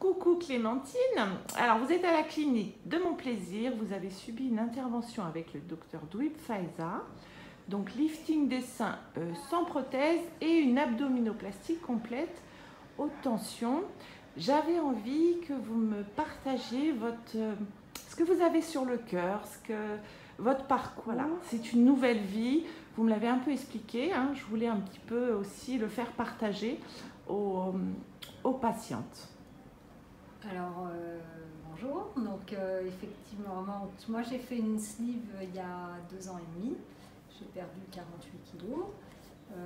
Coucou Clémentine, alors vous êtes à la clinique de Mon Plaisir, vous avez subi une intervention avec le docteur Dwib Faiza, donc lifting des seins sans prothèse et une abdominoplastie complète haute tension. J'avais envie que vous me partagiez ce que vous avez sur le cœur, votre parcours. Voilà, c'est une nouvelle vie, vous me l'avez un peu expliqué, hein, je voulais un petit peu aussi le faire partager aux patientes. Alors, bonjour. Donc, effectivement, moi j'ai fait une sleeve il y a 2 ans et demi. J'ai perdu 48 kilos.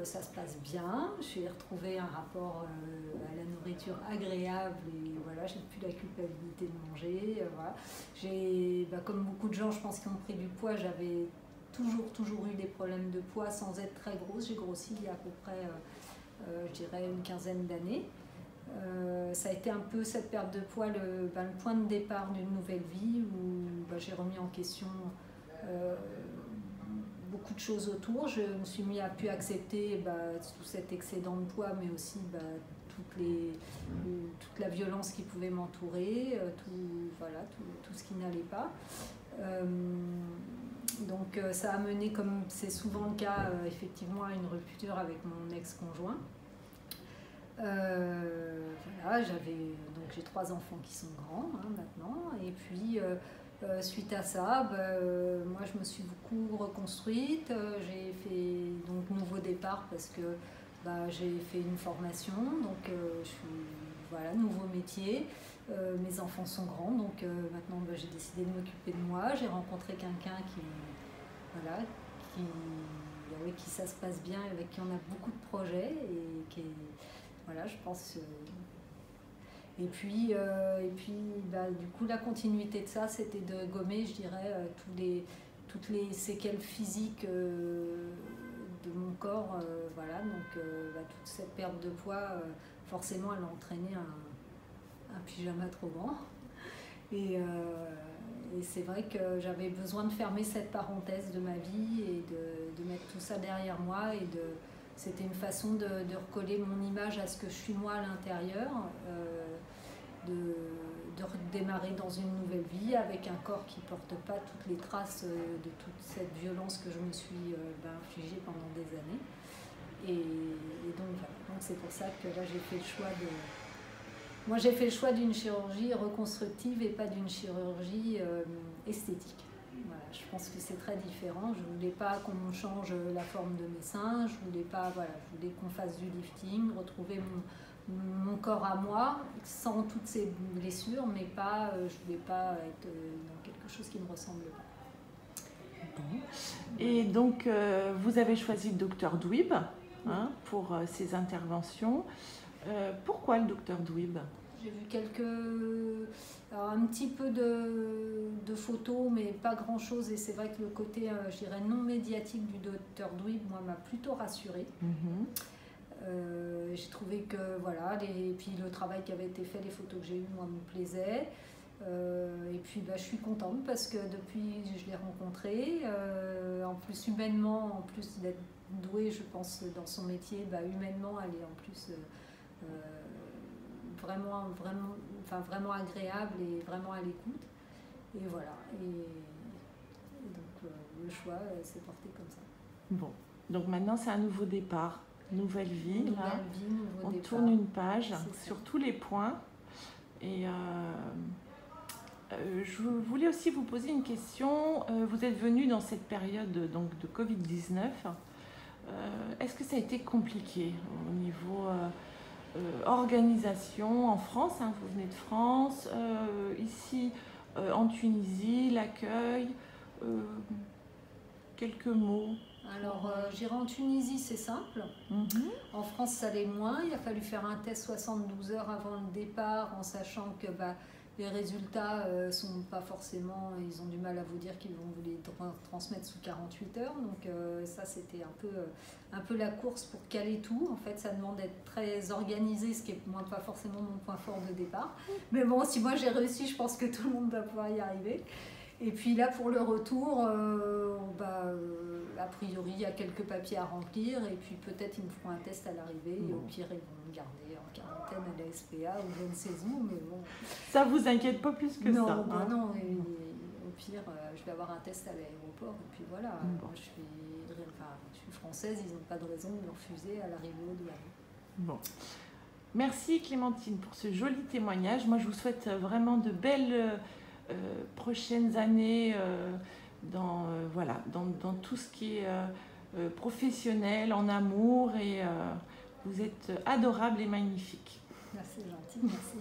Ça se passe bien. J'ai retrouvé un rapport à la nourriture agréable et voilà, j'ai plus la culpabilité de manger. Voilà. Comme beaucoup de gens, je pense, qui ont pris du poids, j'avais toujours eu des problèmes de poids sans être très grosse. J'ai grossi il y a à peu près, je dirais, une quinzaine d'années. Ça a été un peu cette perte de poids le point de départ d'une nouvelle vie où j'ai remis en question beaucoup de choses autour. Je me suis mis à pu accepter tout cet excédent de poids, mais aussi toute la violence qui pouvait m'entourer, tout ce qui n'allait pas. Donc ça a mené, comme c'est souvent le cas, effectivement, à une rupture avec mon ex-conjoint. Voilà, j'ai 3 enfants qui sont grands maintenant, et puis suite à ça, moi je me suis beaucoup reconstruite. J'ai fait donc nouveau départ parce que j'ai fait une formation, donc je suis nouveau métier. Mes enfants sont grands, donc maintenant j'ai décidé de m'occuper de moi. J'ai rencontré quelqu'un avec qui ça se passe bien, avec qui on a beaucoup de projets et qui est, voilà, je pense. Et puis, du coup, la continuité de ça, c'était de gommer, je dirais, toutes les séquelles physiques de mon corps. Voilà, donc toute cette perte de poids, forcément, elle a entraîné un pyjama trop grand. Et c'est vrai que j'avais besoin de fermer cette parenthèse de ma vie et de mettre tout ça derrière moi. C'était une façon de recoller mon image à ce que je suis moi à l'intérieur, de redémarrer dans une nouvelle vie avec un corps qui ne porte pas toutes les traces de toute cette violence que je me suis infligée pendant des années. Et donc c'est pour ça que là j'ai fait le choix j'ai fait le choix d'une chirurgie reconstructive et pas d'une chirurgie esthétique. Voilà, je pense que c'est très différent. Je ne voulais pas qu'on me change la forme de mes seins, je voulais qu'on fasse du lifting, retrouver mon corps à moi, sans toutes ces blessures, mais je ne voulais pas être dans quelque chose qui ne me ressemble pas. Et donc, vous avez choisi le docteur Dwib pour ces interventions. Pourquoi le docteur Dwib ? J'ai vu un petit peu de photos, mais pas grand chose. Et c'est vrai que le côté, je dirais, non médiatique du docteur Dwib, moi, m'a plutôt rassurée. J'ai trouvé que, et puis le travail qui avait été fait, les photos que j'ai eues, moi, me plaisaient. Et puis, je suis contente parce que depuis, je l'ai rencontré. En plus, humainement, en plus d'être douée, je pense, dans son métier, humainement, elle est en plus... vraiment agréable et vraiment à l'écoute. Et voilà. Et donc le choix s'est porté comme ça. Bon, donc maintenant c'est un nouveau départ, nouvelle vie. Nouveau départ. On tourne une page sur tous les points. Et je voulais aussi vous poser une question. Vous êtes venu dans cette période donc, de Covid-19. Est-ce que ça a été compliqué au niveau... organisation en France, vous venez de France, ici en Tunisie, l'accueil, quelques mots. Alors j'irai en Tunisie, c'est simple. En France, ça l'est moins. Il a fallu faire un test 72 heures avant le départ, en sachant que les résultats sont pas forcément, ils ont du mal à vous dire qu'ils vont vous les transmettre sous 48 heures. Donc ça, c'était un peu la course pour caler tout. En fait, ça demande d'être très organisé, ce qui est moi pas forcément mon point fort de départ. Mais bon, si moi j'ai réussi, je pense que tout le monde va pouvoir y arriver. Et puis là, pour le retour, a priori, il y a quelques papiers à remplir. Et puis peut-être ils me feront un test à l'arrivée. Et au pire, ils vont me garder en quarantaine. américaine à la SPA ou je ne sais où, mais bon. Ça vous inquiète pas plus que Non, ça, bah hein. non, et au pire, je vais avoir un test à l'aéroport, et puis voilà. Bon. Moi, je suis française, ils n'ont pas de raison de me refuser à l'arrivée aux douanes. Bon. Merci Clémentine pour ce joli témoignage. Moi, je vous souhaite vraiment de belles prochaines années voilà, dans tout ce qui est professionnel, en amour, et vous êtes adorable et magnifique. Merci, gentil, merci.